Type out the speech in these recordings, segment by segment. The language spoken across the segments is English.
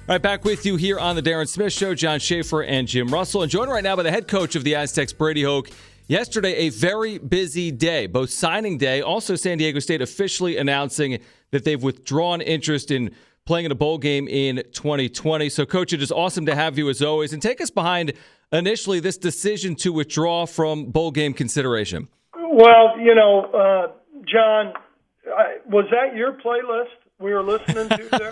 All right, back with you here on the Darren Smith Show. John Schaefer and Jim Russell. And joined right now by the head coach of the Aztecs, Brady Hoke. Yesterday, a very busy day, both signing day, also San Diego State officially announcing that they've withdrawn interest in playing in a bowl game in 2020. So, Coach, it is awesome to have you as always. And take us behind initially this decision to withdraw from bowl game consideration. Well, John, was that your playlist we were listening to there?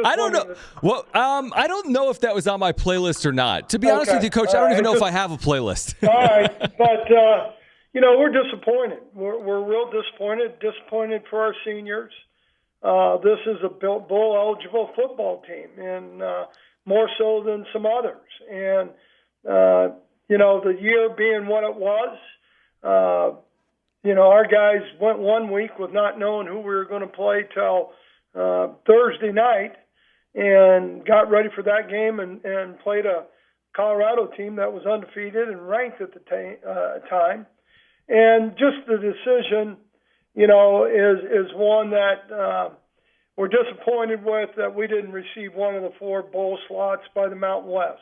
I don't know. Well, I don't know if that was on my playlist or not. To be honest with you, Coach, I don't even know if I have a playlist. All right, but we're disappointed. We're real disappointed for our seniors. This is a bowl-eligible football team, and more so than some others. And the year being what it was, our guys went 1 week with not knowing who we were going to play till Thursday night, and got ready for that game and played a Colorado team that was undefeated and ranked at the time. And just the decision, is one that we're disappointed with, that we didn't receive one of the 4 bowl slots by the Mountain West.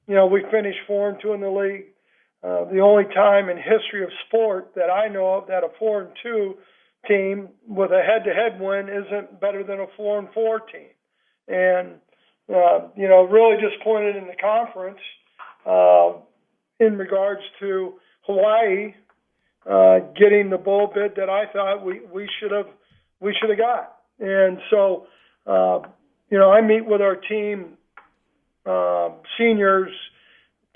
We finished 4-2 in the league. The only time in history of sport that I know of that a 4-2 team with a head-to-head win isn't better than a 4-4 team. And, really disappointed in the conference in regards to Hawaii getting the bowl bid that I thought we should have got. And so, I meet with our team, seniors,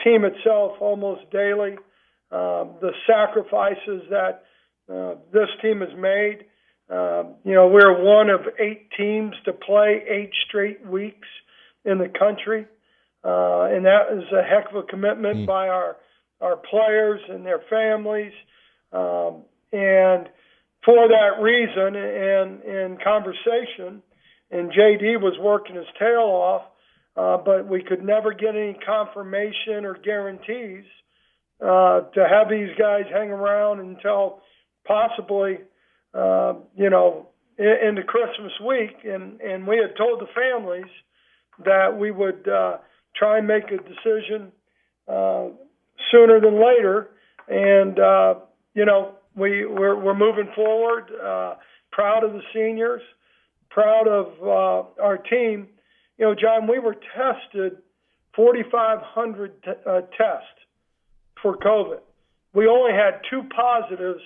team itself almost daily. The sacrifices that this team has made. We're one of 8 teams to play 8 straight weeks in the country, and that is a heck of a commitment by our players and their families. And for that reason, and in conversation, and JD was working his tail off, but we could never get any confirmation or guarantees to have these guys hang around until possibly, into Christmas week. And we had told the families that we would try and make a decision sooner than later. And, we're moving forward, proud of the seniors, proud of our team. John, we were tested 4,500 tests for COVID. We only had 2 positives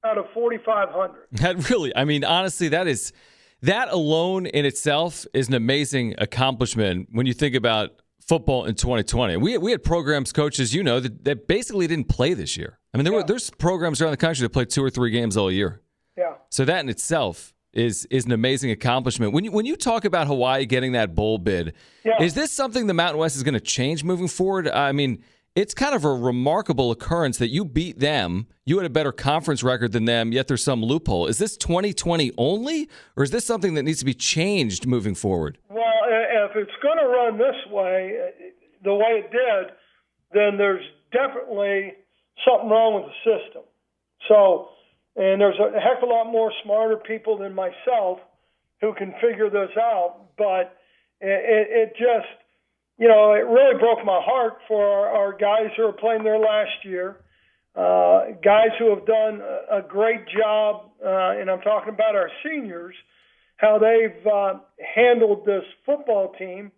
out of 4,500. That really, honestly, that alone in itself is an amazing accomplishment when you think about football in 2020. We had programs, coaches, that basically didn't play this year. There's programs around the country that play 2 or 3 games all year. Yeah. So that in itself is an amazing accomplishment. When you talk about Hawaii getting that bowl bid, is this something the Mountain West is going to change moving forward? It's kind of a remarkable occurrence that you beat them. You had a better conference record than them, yet there's some loophole. Is this 2020 only, or is this something that needs to be changed moving forward? Well, if it's going to run this way, the way it did, then there's definitely something wrong with the system. So, and there's a heck of a lot more smarter people than myself who can figure this out, but it just, it really broke my heart for our guys who are playing their last year, guys who have done a great job, and I'm talking about our seniors, how they've handled this football team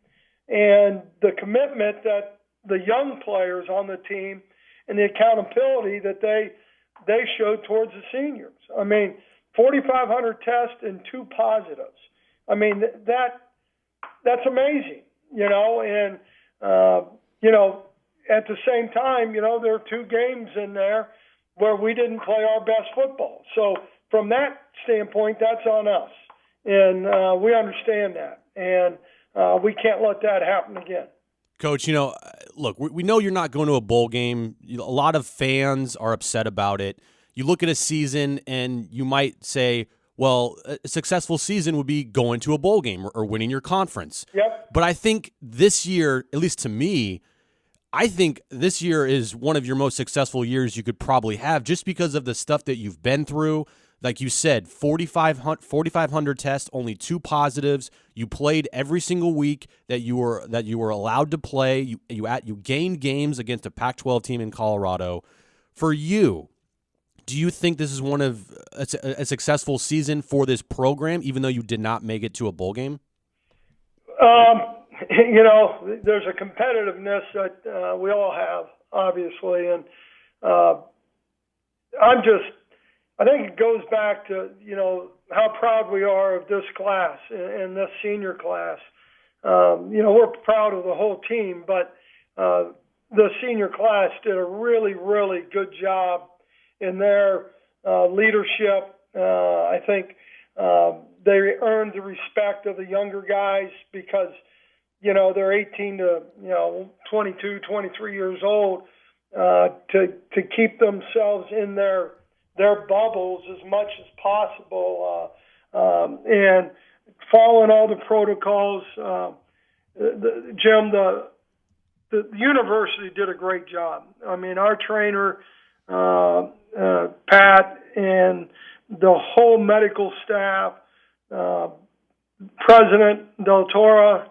and the commitment that the young players on the team and the accountability that they showed towards the seniors. 4,500 tests and 2 positives. That's amazing, and, at the same time, there are 2 games in there where we didn't play our best football. So from that standpoint, that's on us. And we understand that. And we can't let that happen again. Coach, look, we know you're not going to a bowl game. A lot of fans are upset about it. You look at a season and you might say, well, a successful season would be going to a bowl game or winning your conference. Yep. But I think this year, at least to me, I think this year is one of your most successful years you could probably have just because of the stuff that you've been through, like you said, 4,500 tests, only 2 positives. You played every single week that you were allowed to play. You gained games against a Pac-12 team in Colorado. For you, do you think this is one of a successful season for this program, even though you did not make it to a bowl game? There's a competitiveness that we all have, obviously, and I think it goes back to, how proud we are of this class and this senior class. We're proud of the whole team, but the senior class did a really, really good job in their leadership. I think they earned the respect of the younger guys because, they're 18 to, 22, 23 years old, to keep themselves in their bubbles as much as possible, and following all the protocols. Jim, the university did a great job. I mean, our trainer, Pat, and the whole medical staff, President Del Toro,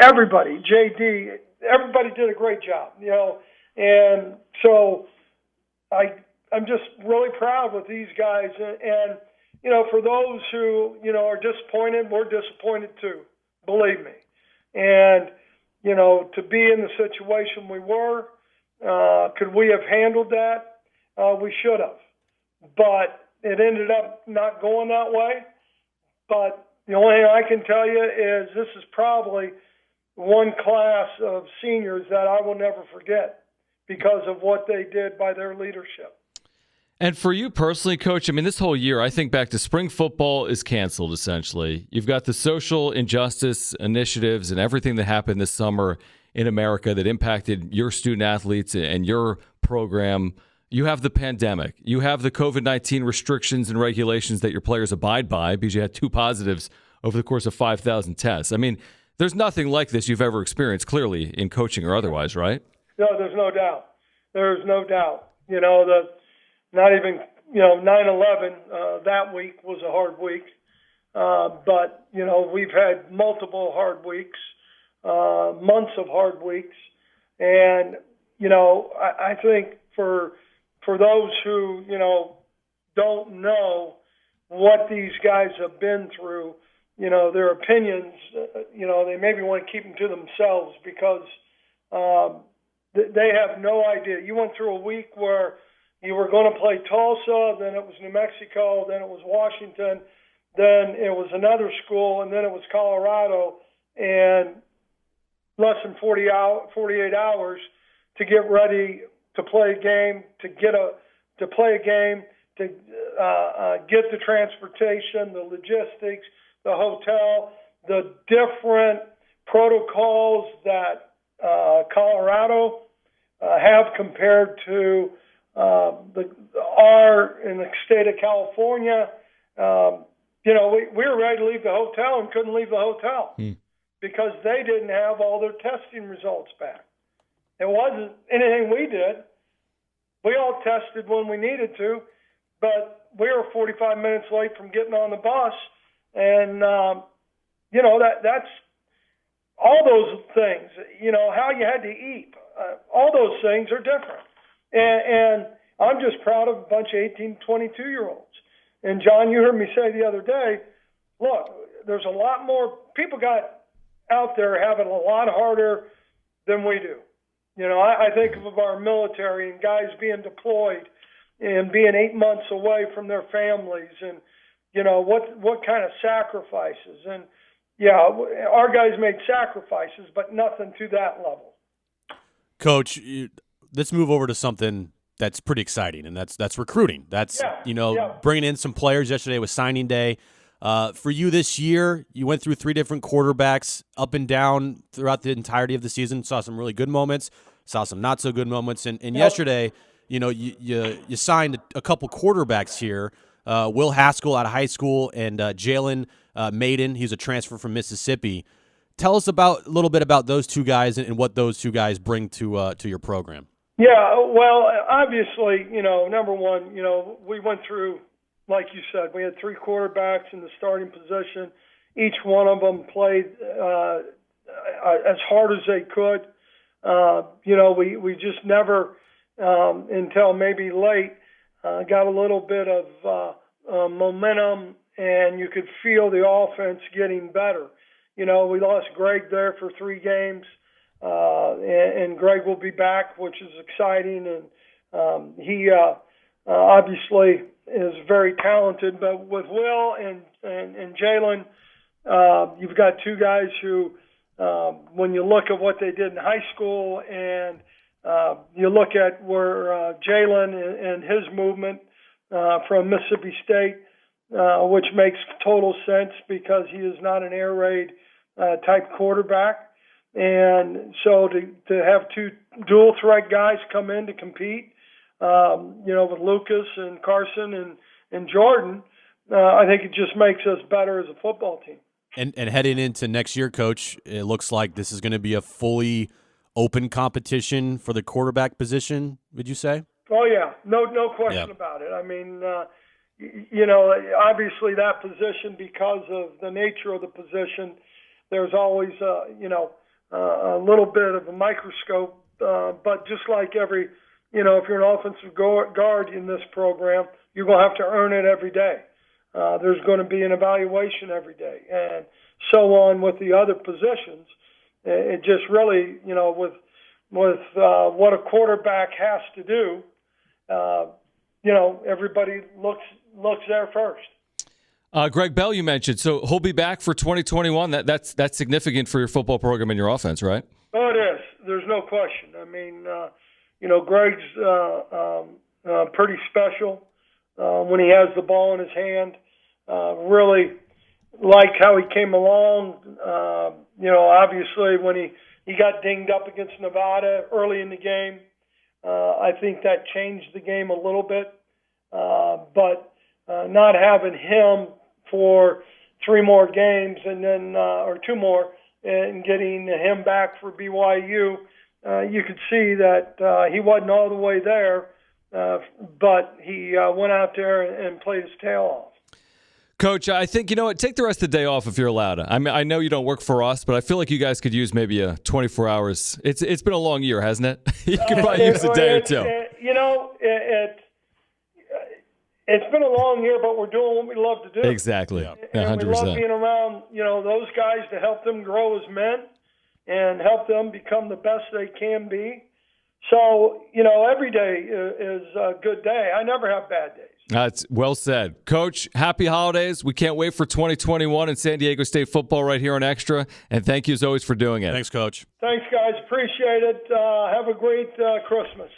everybody, JD, everybody did a great job, and so I'm just really proud with these guys. And for those who, are disappointed, we're disappointed too, believe me. And, to be in the situation we were, could we have handled that? We should have. But it ended up not going that way. But the only thing I can tell you is this is probably one class of seniors that I will never forget because of what they did by their leadership. And for you personally, Coach, this whole year, I think back to spring football is canceled, essentially. You've got the social injustice initiatives and everything that happened this summer in America that impacted your student athletes and your program. You have the pandemic. You have the COVID-19 restrictions and regulations that your players abide by because you had 2 positives over the course of 5,000 tests. There's nothing like this you've ever experienced, clearly, in coaching or otherwise, right? No, there's no doubt. There's no doubt. Not even, 9/11, that week was a hard week. But, we've had multiple hard weeks, months of hard weeks. And, I think for those who, don't know what these guys have been through, their opinions, they maybe want to keep them to themselves because they have no idea. You went through a week where you were going to play Tulsa, then it was New Mexico, then it was Washington, then it was another school, and then it was Colorado, and less than 48 hours to get ready to play a game, to get the transportation, the logistics, the hotel, the different protocols that Colorado have compared to in the state of California. We were ready to leave the hotel and couldn't leave the hotel because they didn't have all their testing results back. It wasn't anything we did. We all tested when we needed to, but we were 45 minutes late from getting on the bus. And, that's all those things, how you had to eat. All those things are different. And I'm just proud of a bunch of 18, 22-year-olds. And, John, you heard me say the other day, look, there's a lot more people got out there having a lot harder than we do. I think of our military and guys being deployed and being 8 months away from their families and, what kind of sacrifices. And, our guys made sacrifices, but nothing to that level. Coach, let's move over to something that's pretty exciting, and that's recruiting. That's, bringing in some players. Yesterday was signing day. For you this year, you went through 3 different quarterbacks up and down throughout the entirety of the season, saw some really good moments, saw some not so good moments. And yesterday, you signed a couple quarterbacks here, Will Haskell out of high school and Jalen Maiden. He's a transfer from Mississippi. Tell us a little bit about those 2 guys and what those 2 guys bring to your program. Yeah, well, obviously, number one, we went through, like you said, we had 3 quarterbacks in the starting position. Each one of them played as hard as they could. We just never, until maybe late, got a little bit of momentum, and you could feel the offense getting better. We lost Greg there for 3 games. And Greg will be back, which is exciting. And he obviously is very talented. But with Will and Jalen, you've got 2 guys who, when you look at what they did in high school and you look at where Jalen and his movement from Mississippi State, which makes total sense because he is not an air raid type quarterback. And so to have 2 dual threat guys come in to compete, with Lucas and Carson and Jordan, I think it just makes us better as a football team. And heading into next year, Coach, it looks like this is going to be a fully open competition for the quarterback position, would you say? Oh, yeah. No question about it. I mean, obviously that position, because of the nature of the position, there's always, a little bit of a microscope, but just like every, if you're an offensive guard in this program, you're going to have to earn it every day. There's going to be an evaluation every day, and so on with the other positions. It just really, with what a quarterback has to do, everybody looks there first. Greg Bell, you mentioned, so he'll be back for 2021. That's significant for your football program and your offense, right? Oh, it is. There's no question. I mean, Greg's pretty special when he has the ball in his hand. Really like how he came along. Obviously when he got dinged up against Nevada early in the game, I think that changed the game a little bit. But not having him for 3 more games and then or 2 more, and getting him back for BYU, you could see that he wasn't all the way there, but he went out there and played his tail off. Coach, I think, take the rest of the day off if you're allowed. I mean, I know you don't work for us, but I feel like you guys could use maybe 24 hours. It's been a long year, hasn't it? You could probably use a day or 2. It's been a long year, but we're doing what we love to do. Exactly. Yeah. 100%. And we love being around, those guys to help them grow as men and help them become the best they can be. So, every day is a good day. I never have bad days. That's well said. Coach, happy holidays. We can't wait for 2021 in San Diego State football right here on Xtra. And thank you as always for doing it. Thanks, Coach. Thanks, guys. Appreciate it. Have a great Christmas.